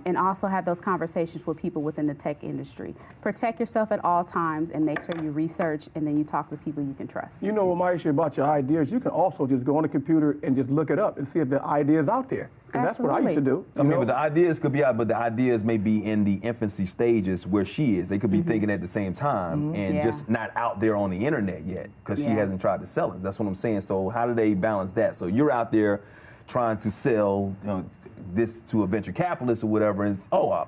And also have those conversations with people within the tech industry. Protect yourself at all times and make sure you research, and then you talk to people you can trust. You know what my issue about your ideas, you can also just go on the computer and just look it up and see if the idea is out there. And that's what I used to do. I mean, but the ideas could be out, but the ideas may be in the infancy stages where she is. They could be thinking at the same time and just not out there on the internet yet because she hasn't tried to sell it. That's what I'm saying. So how do they balance that? So you're out there trying to sell this to a venture capitalist or whatever, and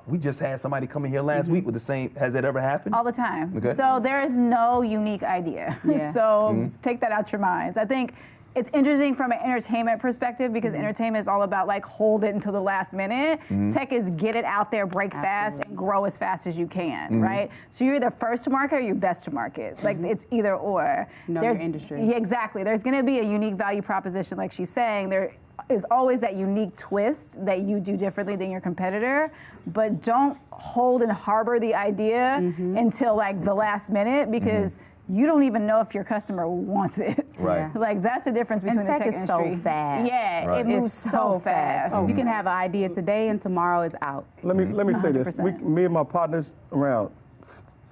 we just had somebody come in here last week with the same. Has that ever happened? All the time. Okay. So there is no unique idea. Yeah. So take that out your minds. I think it's interesting from an entertainment perspective because entertainment is all about like hold it until the last minute. Tech is get it out there, break fast, and grow as fast as you can, right? So you're either first to market or you're best to market. Like it's either or. Know your industry. Yeah, exactly. There's going to be a unique value proposition, like she's saying. There is always that unique twist that you do differently than your competitor, but don't hold and harbor the idea until like the last minute because you don't even know if your customer wants it. Right. Yeah. Like that's the difference between And the tech tech is industry. so fast. Yeah, Right. it moves It's so fast. You can have an idea today and tomorrow is out. Let me say this. 100%. Me and my partners around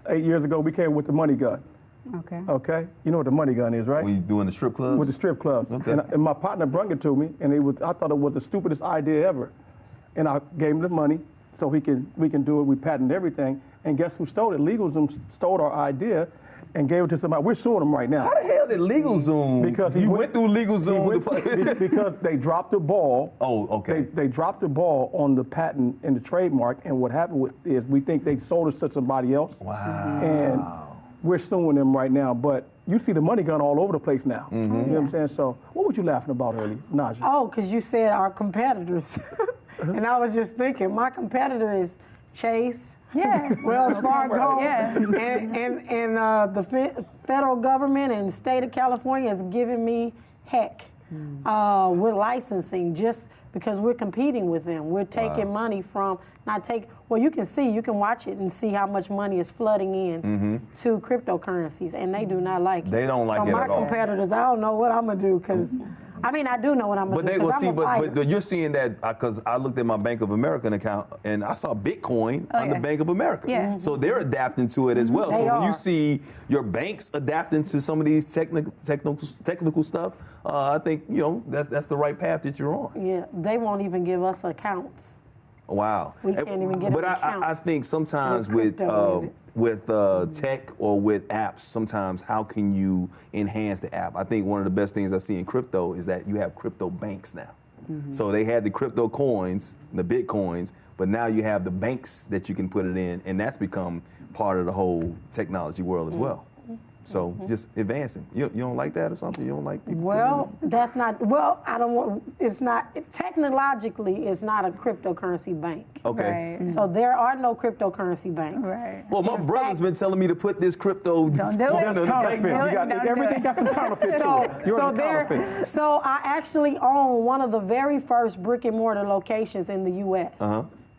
8 years ago, we came with the money gun. Okay. Okay? You know what the money gun is, right? When you doing the strip clubs? With the strip clubs. Okay. And my partner brought it to me, and I thought it was the stupidest idea ever. And I gave him the money so we can do it. We patented everything. And guess who stole it? LegalZoom stole our idea and gave it to somebody. We're suing them right now. How the hell did LegalZoom? Because you went through LegalZoom. Because they dropped the ball. Oh, okay. They dropped the ball on the patent and the trademark, and what happened is we think they sold it to somebody else. Wow. And we're suing them right now, but you see the money gone all over the place now. You know what I'm saying? So what were you laughing about earlier, Naja? Oh, because you said our competitors. And I was just thinking, my competitor is Chase, Wells Fargo, and the federal government and state of California is giving me heck with licensing just because we're competing with them. We're taking money from, well, you can watch it and see how much money is flooding in to cryptocurrencies, and they do not like it. They don't like it at all. So my competitors, I don't know what I'm going to do because, I mean, I do know what I'm going to do. But you're seeing that because I looked at my Bank of America account and I saw Bitcoin on the Bank of America. Yeah. So they're adapting to it as well. They so when are. you see your banks adapting to some of these technical stuff, I think that's the right path that you're on. Yeah, they won't even give us accounts. Wow. We can't even get But an account. I think sometimes With crypto with tech or with apps, sometimes how can you enhance the app? I think one of the best things I see in crypto is that you have crypto banks now. So they had the crypto coins, the Bitcoins, but now you have the banks that you can put it in, and that's become part of the whole technology world as well. So just advancing. You don't like that or something? You don't like people? Well, that's not, I don't want, it's not, technologically, it's not a cryptocurrency bank. Okay. Right. So there are no cryptocurrency banks. Right. Well, my brother's been telling me to put this crypto. Don't do it. That's counterfeit. Don't do it. You got, Don't do everything it. got some counterfeit to it. Yours is counterfeit. So I actually own one of the very first brick and mortar locations in the U.S.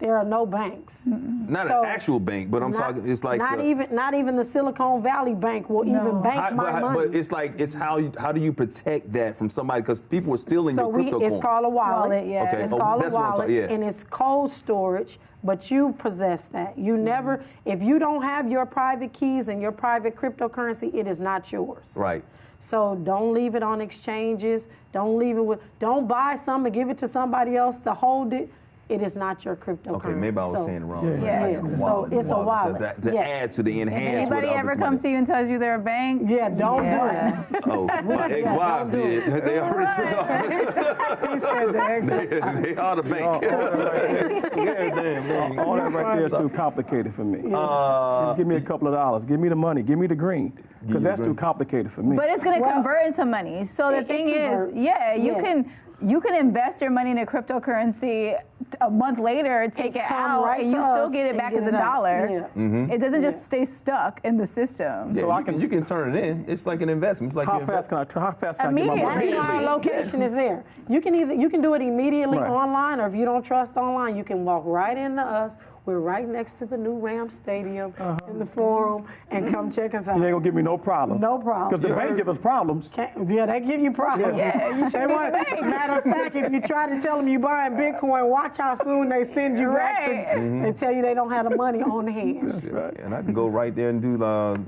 There are no banks. Not So, an actual bank, but I'm talking. It's like not even the Silicon Valley Bank will even bank my money. But it's how do you protect that from somebody? Because people are stealing your crypto coins. It's called a wallet. Okay. It's called a that's what I'm wallet, talking- yeah. and it's cold storage. But you possess that. You never, if you don't have your private keys and your private cryptocurrency, it is not yours. Right. So don't leave it on exchanges. Don't buy some and give it to somebody else to hold it. It is not your cryptocurrency. Okay, maybe I was saying it wrong. So it's a wallet. To add to the enhance. Anybody ever comes to you and tells you they're a bank? Yeah, don't do it. Oh, my ex-wives did. They already He said the exit. they are the bank. All that right there is too complicated for me. Just give me a couple of dollars. Give me the money. Give me the green. Because that's too complicated for me. But it's going to convert into money. So the thing is, converts. you can invest your money in a cryptocurrency a month later, take it out, and you still get it back as a dollar. It doesn't just stay stuck in the system. So you can turn it in. It's like an investment. It's like How fast can I get my money? That's why our location is there. You can do it immediately online, or if you don't trust online, you can walk right into us. We're right next to the new Rams Stadium in the Forum, and come check us out. You ain't gonna give me no problem. No problem. Because the bank give us problems. They give you problems. Yeah, you should be the bank. Matter of fact, if you try to tell them you're buying Bitcoin, watch how soon they send you back to and tell you they don't have the money on hand. That's right. And I can go right there and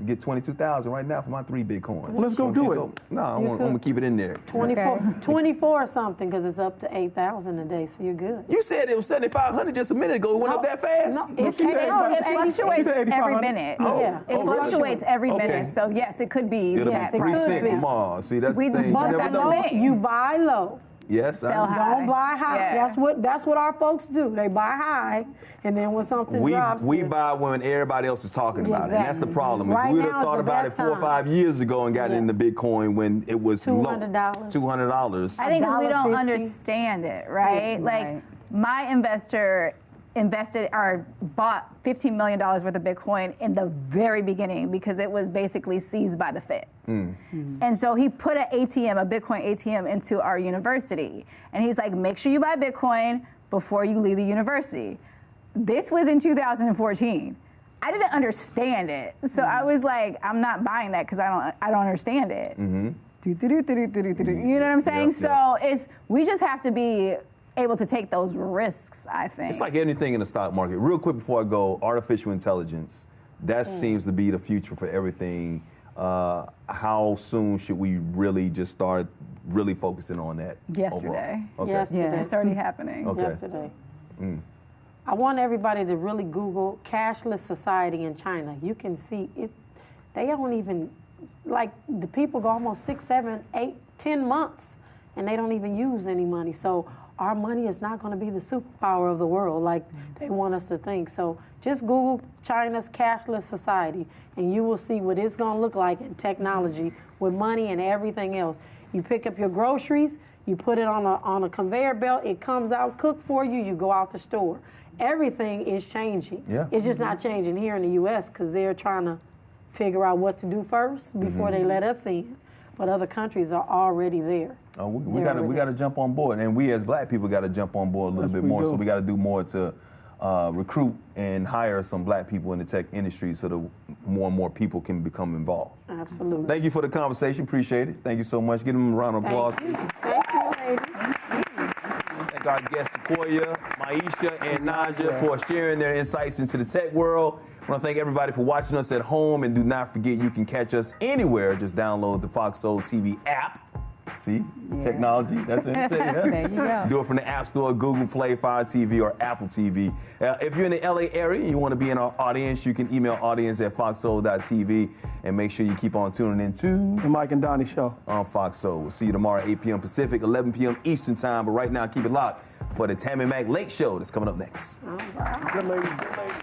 get 22,000 right now for my 3 Bitcoins. Well, let's go do it. No, I'm gonna keep it in there. 24 or something, because it's up to 8,000 a day, so you're good. You said it was 7,500 just a minute ago. It went up that fast? No, It fluctuates every 8,500. minute. Yeah. It fluctuates every Okay. minute. So yes, it could be. It'll that be 3 price. cents tomorrow. See, that's We the thing. just You bought never that know. low. You buy low. Yes, Sell high. Don't buy high. Yeah. That's what our folks do. They buy high, and then when something drops, we buy when everybody else is talking about it, and that's the problem. Right If we would now have is thought the about it best 4 or time. 5 years ago and got into Bitcoin when it was $200. $200. I think because we don't $1.50. understand it, right? Yeah. Like Right. my investor bought $15 million worth of Bitcoin in the very beginning because it was basically seized by the feds. And so he put a Bitcoin ATM into our university. And he's like, make sure you buy Bitcoin before you leave the university. This was in 2014. I didn't understand it. So I was like, I'm not buying that because I don't understand it. You know what I'm saying? So we just have to be able to take those risks, I think. It's like anything in the stock market. Real quick before I go, artificial intelligence, that seems to be the future for everything. How soon should we really just start really focusing on that? Yesterday. Overall? Okay. Yesterday. It's already happening. Okay. Yesterday. I want everybody to really Google cashless society in China. You can see it. They don't even, like, the people go almost 6, 7, 8, 10 months, and they don't even use any money. So our money is not going to be the superpower of the world like they want us to think. So just Google China's cashless society, and you will see what it's going to look like in technology with money and everything else. You pick up your groceries, you put it on a conveyor belt, it comes out cooked for you, you go out the store. Everything is changing. Yeah. It's just not changing here in the U.S. because they're trying to figure out what to do first before they let us in. But other countries are already there. Oh, we got to jump on board, and we as Black people got to jump on board a little bit more. So we got to do more to recruit and hire some Black people in the tech industry, so that more and more people can become involved. Absolutely. Thank you for the conversation. Appreciate it. Thank you so much. Give them a round of applause. Thank you, ladies. Thank our guests Sequoia, Maisha, and Naja for sharing their insights into the tech world. I want to thank everybody for watching us at home, and do not forget you can catch us anywhere. Just download the Fox Soul TV app. See, technology, that's it. There you go. Do it from the App Store, Google Play, Fire TV, or Apple TV. If you're in the LA area and you want to be in our audience, you can email audience@foxsoul.tv, and make sure you keep on tuning in to The Mike and Donny Show on Fox Soul. We'll see you tomorrow at 8 p.m. Pacific, 11 p.m. Eastern Time. But right now, keep it locked for the Tammy Mac Late Show that's coming up next. Good lady. Good lady.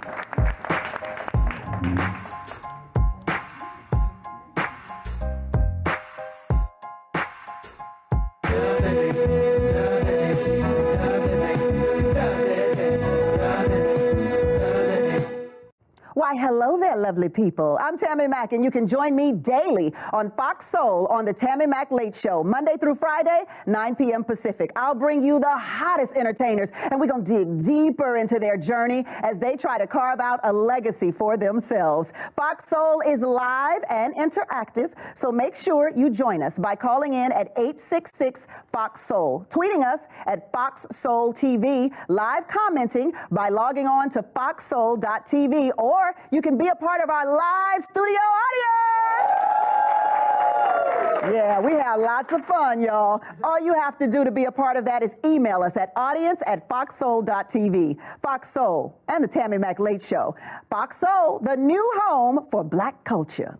Why, hello there, lovely people. I'm Tammy Mack, and you can join me daily on Fox Soul on the Tammy Mack Late Show, Monday through Friday, 9 p.m. Pacific. I'll bring you the hottest entertainers, and we're going to dig deeper into their journey as they try to carve out a legacy for themselves. Fox Soul is live and interactive, so make sure you join us by calling in at 866-FOX-SOUL, tweeting us at Fox Soul TV, live commenting by logging on to foxsoul.tv, or you can be a part of our live studio audience. Yeah, we have lots of fun, y'all. All you have to do to be a part of that is email us at audience@foxsoul.tv. Fox Soul and the Tammy Mack Late Show. Fox Soul, the new home for Black culture.